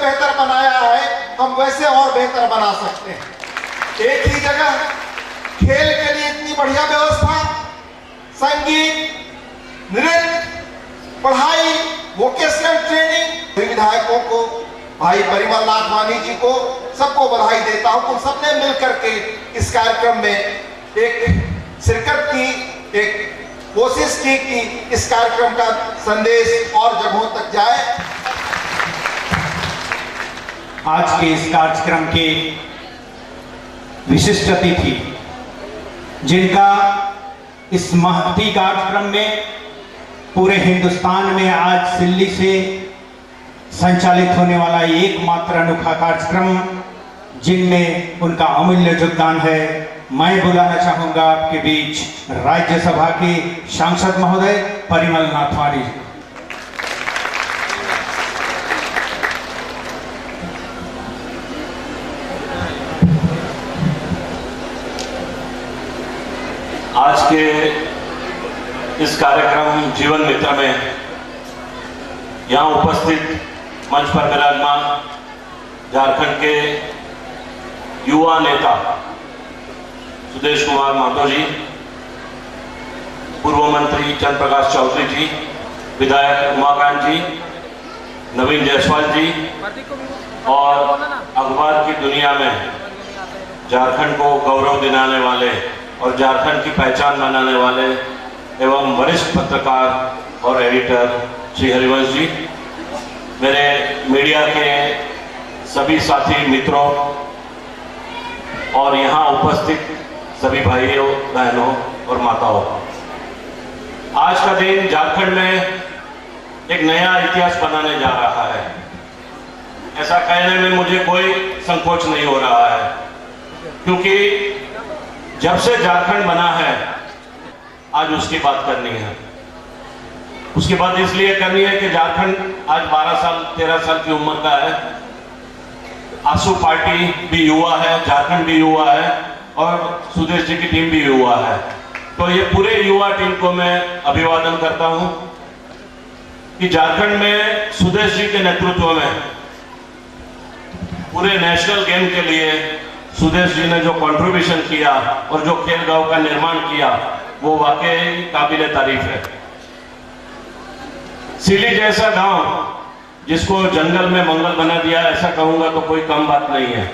बेहतर बनाया है, हम वैसे और बेहतर बना सकते हैं। एक ही जगह खेल के लिए इतनी बढ़िया व्यवस्था, संगीत, नृत्य, पढ़ाई, वोकेशनल ट्रेनिंग, विधायकों को, भाई परिमल नाथवानी जी को, सबको बधाई देता हूं। उन सबने मिलकर के इस कार्यक्रम में एक शिरकत की, एक कोशिश की कि इस कार्यक्रम का संदेश और जगहों तक जाए। आज के इस कार्यक्रम के विशिष्ट अतिथि, जिनका इस महती कार्यक्रम में पूरे हिंदुस्तान में आज दिल्ली से संचालित होने वाला एकमात्र अनोखा कार्यक्रम, जिनमें उनका अमूल्य योगदान है, मैं बुलाना चाहूंगा आपके बीच राज्यसभा के सांसद महोदय परिमल नाथवानी जी। आज के इस कार्यक्रम जीवन मित्र में यहाँ उपस्थित मंच पर विराजमान झारखंड के युवा नेता सुदेश कुमार महतो जी, पूर्व मंत्री चंद्र प्रकाश चौधरी जी, विधायक उमाकांत जी, नवीन जायसवाल जी और अखबार की दुनिया में झारखंड को गौरव दिलाने वाले और झारखंड की पहचान बनाने वाले एवं वरिष्ठ पत्रकार और एडिटर श्री हरिवंश जी, मेरे मीडिया के सभी साथी मित्रों और यहाँ उपस्थित सभी भाइयों, बहनों और माताओं, आज का दिन झारखंड में एक नया इतिहास बनाने जा रहा है। ऐसा कहने में मुझे कोई संकोच नहीं हो रहा है, क्योंकि जब से झारखंड बना है आज उसकी बात करनी है। उसकी बात इसलिए करनी है कि झारखंड आज 12 साल 13 साल की उम्र का है। आसू पार्टी भी युवा है, झारखंड भी युवा है और सुदेश जी की टीम भी युवा है। तो ये पूरे युवा टीम को मैं अभिवादन करता हूं कि झारखंड में सुदेश जी के नेतृत्व में पूरे नेशनल गेम के लिए सुदेश जी ने जो कंट्रीब्यूशन किया और जो खेल गांव का निर्माण किया, वो वाकई काबिले तारीफ है। सिली जैसा गांव जिसको जंगल में मंगल बना दिया, ऐसा कहूंगा तो कोई कम बात नहीं है।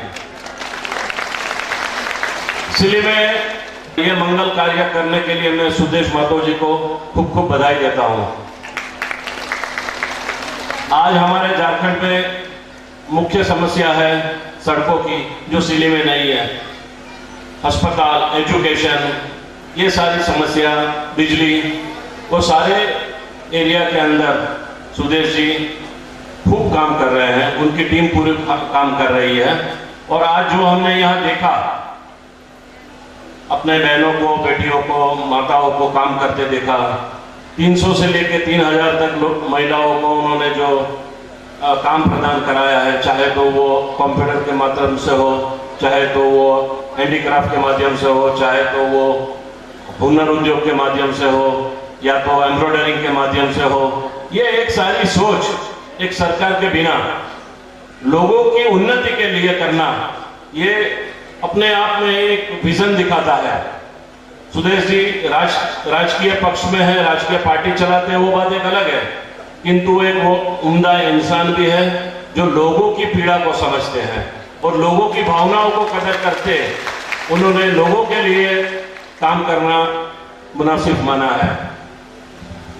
सिली में ये मंगल कार्य करने के लिए मैं सुदेश महतो जी को खूब खूब बधाई देता हूं। आज हमारे झारखंड में मुख्य समस्या है सड़कों की, जो सिली में नहीं है। अस्पताल, एजुकेशन, ये सारी समस्या, बिजली, वो सारे एरिया के अंदर सुदेश जी खूब काम कर रहे हैं, उनकी टीम पूरी काम कर रही है। और आज जो हमने यहाँ देखा, अपने बहनों को, बेटियों को, माताओं को काम करते देखा, 300 से लेकर 3000 तक महिलाओं को उन्होंने जो काम प्रदान कराया है, चाहे तो वो कंप्यूटर के माध्यम से हो, चाहे तो वो हैंडीक्राफ्ट के माध्यम से हो, चाहे तो वो हुनर उद्योग के माध्यम से हो, या तो एम्ब्रॉयडरिंग के माध्यम से हो। ये एक सारी सोच एक सरकार के बिना लोगों की उन्नति के लिए करना, ये अपने आप में एक विजन दिखाता है। सुदेश जी राजकीय पक्ष में है, राजकीय पार्टी चलाते हैं, वो बात एक अलग है, किंतु एक वो उम्दा इंसान भी है जो लोगों की पीड़ा को समझते हैं और लोगों की भावनाओं को कदर करते। उन्होंने लोगों के लिए काम करना मुनासिब माना है।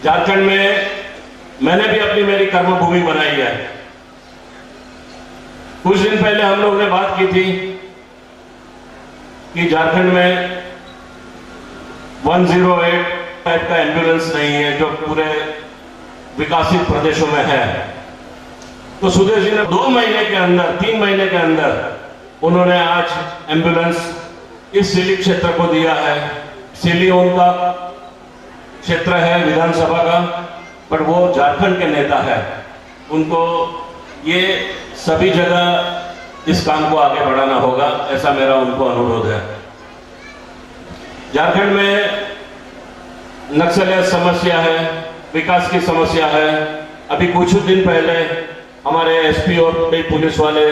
झारखंड में मैंने भी अपनी मेरी कर्मभूमि बनाई है। कुछ दिन पहले हम लोग ने बात की थी कि झारखंड में 108 टाइप का एम्बुलेंस नहीं है, जो पूरे विकसित प्रदेशों में है। तो सुदेश जी ने 2 महीने के अंदर, 3 महीने के अंदर उन्होंने आज एम्बुलेंस इस सिली क्षेत्र को दिया है। सिली उनका क्षेत्र है विधानसभा का, पर वो झारखंड के नेता है। उनको ये सभी जगह इस काम को आगे बढ़ाना होगा, ऐसा मेरा उनको अनुरोध है। झारखंड में नक्सलियत समस्या है, विकास की समस्या है। अभी कुछ दिन पहले हमारे एसपी और कई पुलिस वाले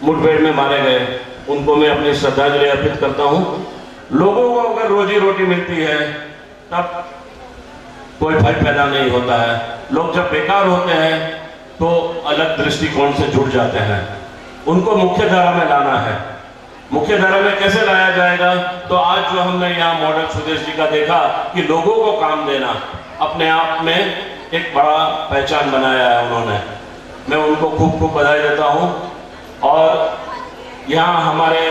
मुठभेड़ में मारे गए, उनको मैं अपनी श्रद्धांजलि अर्पित करता हूं। लोगों को अगर रोजी रोटी मिलती है तब कोई भय पैदा नहीं होता है। लोग जब बेकार होते हैं तो अलग दृष्टिकोण से जुड़ जाते हैं। उनको मुख्य धारा में लाना है। मुख्य धारा में कैसे लाया जाएगा? तो आज जो हमने यहाँ मॉडल सुदेश जी का देखा कि लोगों को काम देना अपने आप में एक बड़ा पहचान बनाया है उन्होंने। मैं उनको खूब खूब बधाई देता हूँ। और यहाँ हमारे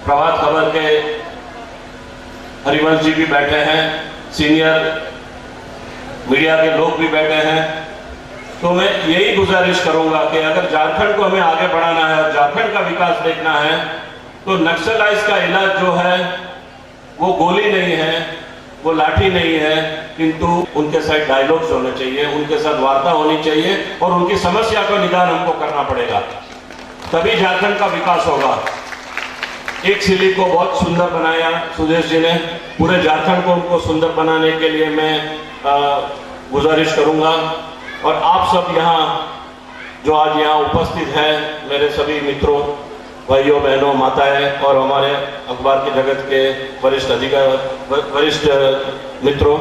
प्रभात खबर के हरिवंश जी भी बैठे हैं, सीनियर मीडिया के लोग भी बैठे हैं। तो मैं यही गुजारिश करूंगा कि अगर झारखंड को हमें आगे बढ़ाना है और झारखंड का विकास देखना है तो नक्सलाइज का इलाज जो है वो गोली नहीं है, वो लाठी नहीं है, किंतु उनके साथ डायलॉग्स होने चाहिए, उनके साथ वार्ता होनी चाहिए और उनकी समस्या का निदान हमको करना पड़ेगा, तभी झारखंड का विकास होगा। एक सिली को बहुत सुंदर बनाया सुदेश जी ने, पूरे झारखंड को उनको सुंदर बनाने के लिए मैं गुजारिश करूंगा। और आप सब यहाँ जो आज यहाँ उपस्थित हैं, मेरे सभी मित्रों, भाइयों, बहनों, माताएं और हमारे अखबार के जगत के वरिष्ठ मित्रों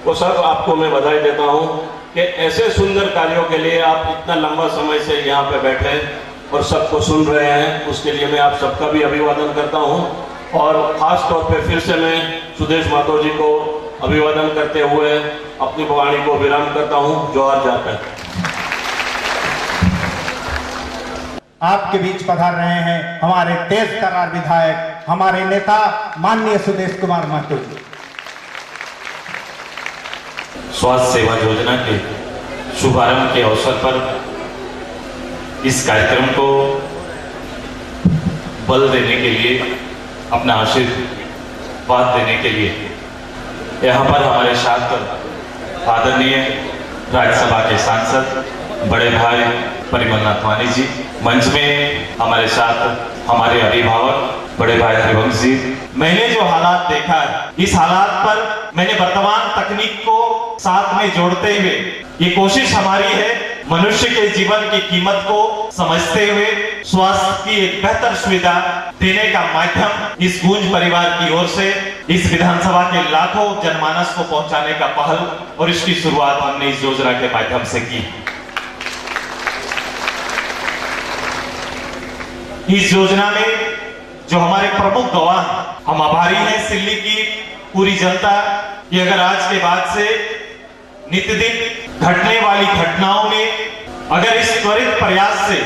को सब आपको मैं बधाई देता हूँ कि ऐसे सुंदर कार्यों के लिए आप इतना लंबा समय से यहाँ पे बैठे और सबको सुन रहे हैं, उसके लिए मैं आप सबका भी अभिवादन करता हूँ। और खास तौर पे फिर से मैं सुदेश महतो जी को अभिवादन करते हुए अपनी वाणी को विराम करता हूँ। जोहार झारखंड। आपके बीच पधार रहे हैं हमारे तेज तर्रार विधायक, हमारे नेता माननीय सुदेश कुमार महतो जी। स्वास्थ्य सेवा योजना के शुभारंभ के अवसर पर इस कार्यक्रम को बल देने के लिए, अपना आशीर्वाद देने के लिए यहाँ पर हमारे साथ आदरणीय राज्यसभा के सांसद बड़े भाई परिमल नाथवानी जी, मंच में हमारे साथ हमारे अभिभावक बड़े भाई हरिवंश जी। मैंने जो हालात देखा है, इस हालात पर मैंने वर्तमान तकनीक को साथ में जोड़ते हुए ये कोशिश हमारी है मनुष्य के जीवन की कीमत को समझते हुए स्वास्थ्य की एक बेहतर सुविधा देने का माध्यम इस गूंज परिवार की ओर से इस विधानसभा के लाखों जनमानस को पहुंचाने का पहल और इसकी शुरुआत हमने इस योजना के माध्यम से की। इस योजना में जो हमारे प्रमुख गवाह, हम आभारी हैं सिल्ली की पूरी जनता कि अगर आज के बाद से नित्यदिन घटने वाली घटनाओं में अगर इस त्वरित प्रयास से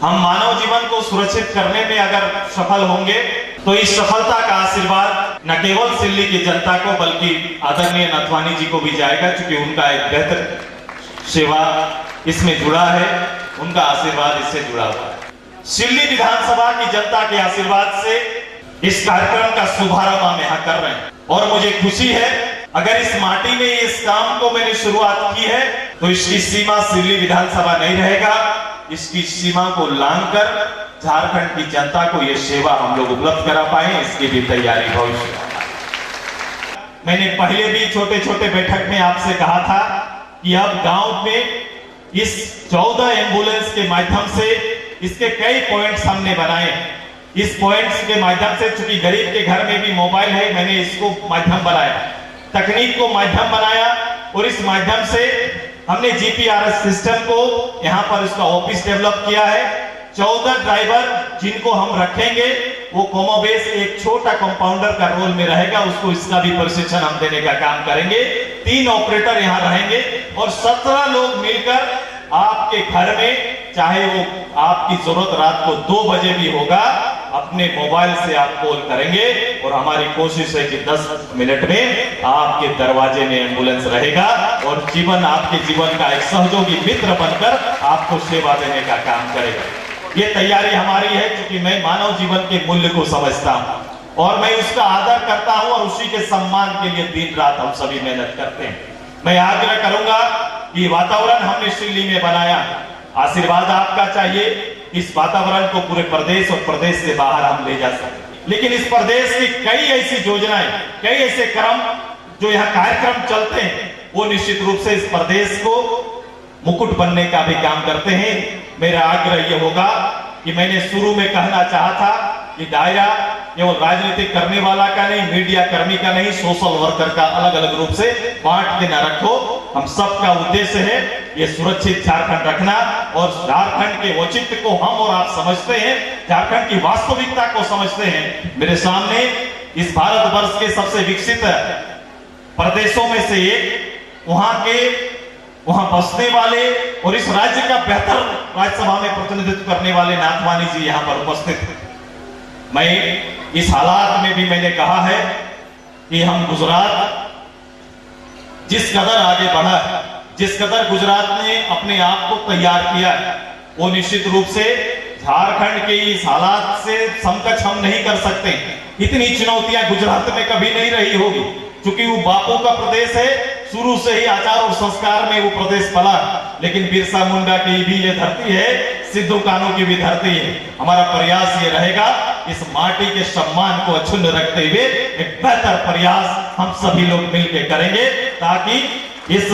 हम मानव जीवन को सुरक्षित करने में अगर सफल होंगे तो इस सफलता का आशीर्वाद न केवल सिल्ली की जनता को बल्कि आदरणीय नथवानी जी को भी जाएगा, क्योंकि उनका एक बेहतर सेवा इसमें जुड़ा है, उनका आशीर्वाद इससे जुड़ा हुआ है। सिल्ली विधानसभा की जनता के आशीर्वाद से इस कार्यक्रम का शुभारंभ हम यहाँ कर रहे हैं और मुझे खुशी है अगर इस माटी में इस काम को मैंने शुरुआत की है तो इसकी सीमा सिल्ली विधानसभा नहीं रहेगा, इसकी सीमा को लांघकर झारखंड की जनता को ये सेवा हम लोग उपलब्ध करा पाए, इसकी भी तैयारी भविष्य में। मैंने पहले भी छोटे छोटे बैठक में आपसे कहा था कि अब गांव में इस 14 एम्बुलेंस के माध्यम से इसके कई पॉइंट्स हमने बनाए। इस पॉइंट्स के माध्यम से, चूंकि गरीब के घर में भी मोबाइल है, मैंने इसको माध्यम बनाया, तकनीक को माध्यम बनाया और इस माध्यम से हमने जीपीआरएस सिस्टम को यहाँ पर इसका ऑफिस डेवलप किया है। 14 ड्राइवर जिनको हम रखेंगे वो कोमोबेश एक छोटा कंपाउंडर का रोल में रहेगा, उसको इसका भी प्रशिक्षण हम देने का काम करेंगे। 3 ऑपरेटर यहाँ रहेंगे और 17 लोग मिलकर आपके घर में, चाहे वो आपकी जरूरत रात को 2 बजे भी होगा, अपने मोबाइल से आप कॉल करेंगे और हमारी कोशिश है कि 10 मिनट में आपके दरवाजे में एम्बुलेंस रहेगा और जीवन, आपके जीवन का एक सहयोगी मित्र बनकर आपको सेवा देने का काम करेगा। ये तैयारी हमारी है, क्योंकि मैं मानव जीवन के मूल्य को समझता हूं और मैं उसका आदर करता हूं और उसी के सम्मान के लिए दिन रात हम सभी मेहनत करते हैं। मैं आग्रह करूंगा कि वातावरण हमने सिल्ली में बनाया, आशीर्वाद आपका चाहिए, इस वातावरण को पूरे प्रदेश और प्रदेश से बाहर हम ले जा सकते। लेकिन इस प्रदेश की कई ऐसी योजनाएं, कई ऐसे क्रम जो यहाँ कार्यक्रम चलते हैं, वो निश्चित रूप से इस प्रदेश को मुकुट बनने का भी काम करते हैं। मेरा आग्रह ये होगा कि मैंने शुरू में कहना चाहा था कि दायरा केवल राजनीतिक करने वाला का नहीं, मीडिया कर्मी का नहीं, सोशल वर्कर का अलग अलग रूप से बांट के ना रखो। हम सबका उद्देश्य है ये सुरक्षित झारखंड रखना, और झारखंड के औचित्य को हम और आप समझते हैं, झारखंड की वास्तविकता को समझते हैं। मेरे सामने इस भारतवर्ष के सबसे विकसित प्रदेशों में से एक, वहां बसने वाले और इस राज्य का बेहतर राज्यसभा में प्रतिनिधित्व करने वाले नाथवानी जी यहां पर उपस्थित हैं। मैं इस हालात में भी मैंने कहा है कि हम गुजरात जिस कदर आगे बढ़ा है, जिस कदर गुजरात ने अपने आप को तैयार किया है, वो निश्चित रूप से झारखंड के इस हालात से समकक्ष हम नहीं कर सकते। इतनी चुनौतियां गुजरात में कभी नहीं रही होगी, क्योंकि वो बापू का प्रदेश है, शुरू से ही आचार और संस्कार में वो प्रदेश पला। लेकिन बिरसा मुंडा की भी ये धरती है, सिद्धू कान्हू की भी धरती है। हमारा प्रयास ये रहेगा इस माटी के सम्मान को अक्षुण्ण रखते हुए एक बेहतर प्रयास हम सभी लोग मिलकर करेंगे, ताकि इस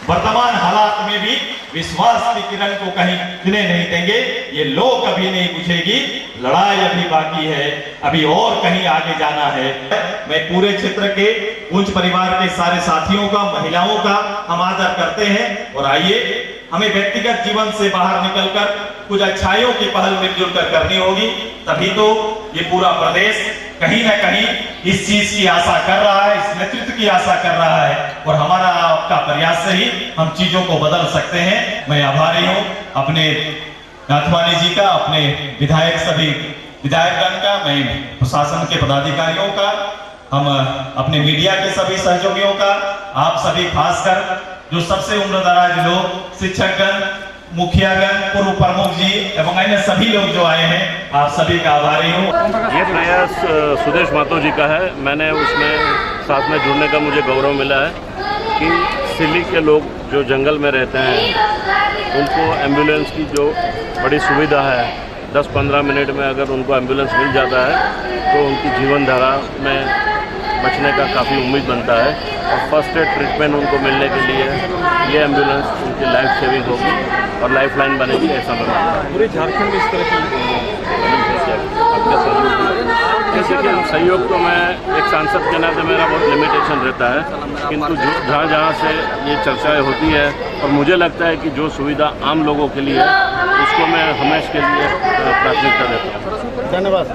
वर्तमान हालात में भी विश्वास की किरण को कहीं गिरने नहीं देंगे। ये लो कभी नहीं बुझेगी, लड़ाई अभी बाकी है, अभी और कहीं आगे जाना है। मैं पूरे क्षेत्र के कुंज परिवार के सारे साथियों का, महिलाओं का हम आदर करते हैं, और आइए हमें व्यक्तिगत जीवन से बाहर निकलकर कुछ अच्छाइयों की पहल मिलजुल कर करनी होगी, तभी तो ये पूरा प्रदेश कहीं ना कहीं इस चीज की आशा कर रहा है, इस नेतृत्व की आशा कर रहा है, और हमारा आपका प्रयास से ही हम चीजों को बदल सकते हैं। मैं आभारी हूं अपने नाथवानी जी का, अपने विधायक सभी विधायकगण का, मैं प्रशासन के पदाधिकारियों का, हम अपने मीडिया के सभी सहयोगियों का, आप सभी खासकर जो सबसे उम्रदराज लोग, शिक्षकगण, मुखियागण, पूर्व प्रमुख जी एवं अन्य सभी लोग जो आए हैं, आप सभी का आभारी हूँ। ये प्रयास सुदेश महतो जी का है। मैंने उसमें साथ में जुड़ने का मुझे गौरव मिला है कि सिल्ली के लोग जो जंगल में रहते हैं उनको एम्बुलेंस की जो बड़ी सुविधा है, 10-15 मिनट में अगर उनको एम्बुलेंस मिल जाता है तो उनकी जीवन धारा में बचने का काफ़ी उम्मीद बनता है, और फर्स्ट एड ट्रीटमेंट उनको मिलने के लिए ये एम्बुलेंस उनकी लाइफ सेविंग होगी और लाइफ लाइन बनेगी, ऐसा मैं मानता हूँ। पूरे झारखंड में इस तरह की सहयोग तो मैं एक सांसद के नाते मेरा बहुत लिमिटेशन रहता है, किंतु जहाँ जहाँ से ये चर्चाएं होती है और मुझे लगता है कि जो सुविधा आम लोगों के लिए है उसको मैं हमेशा के लिए प्राथमिकता देता हूँ। धन्यवाद।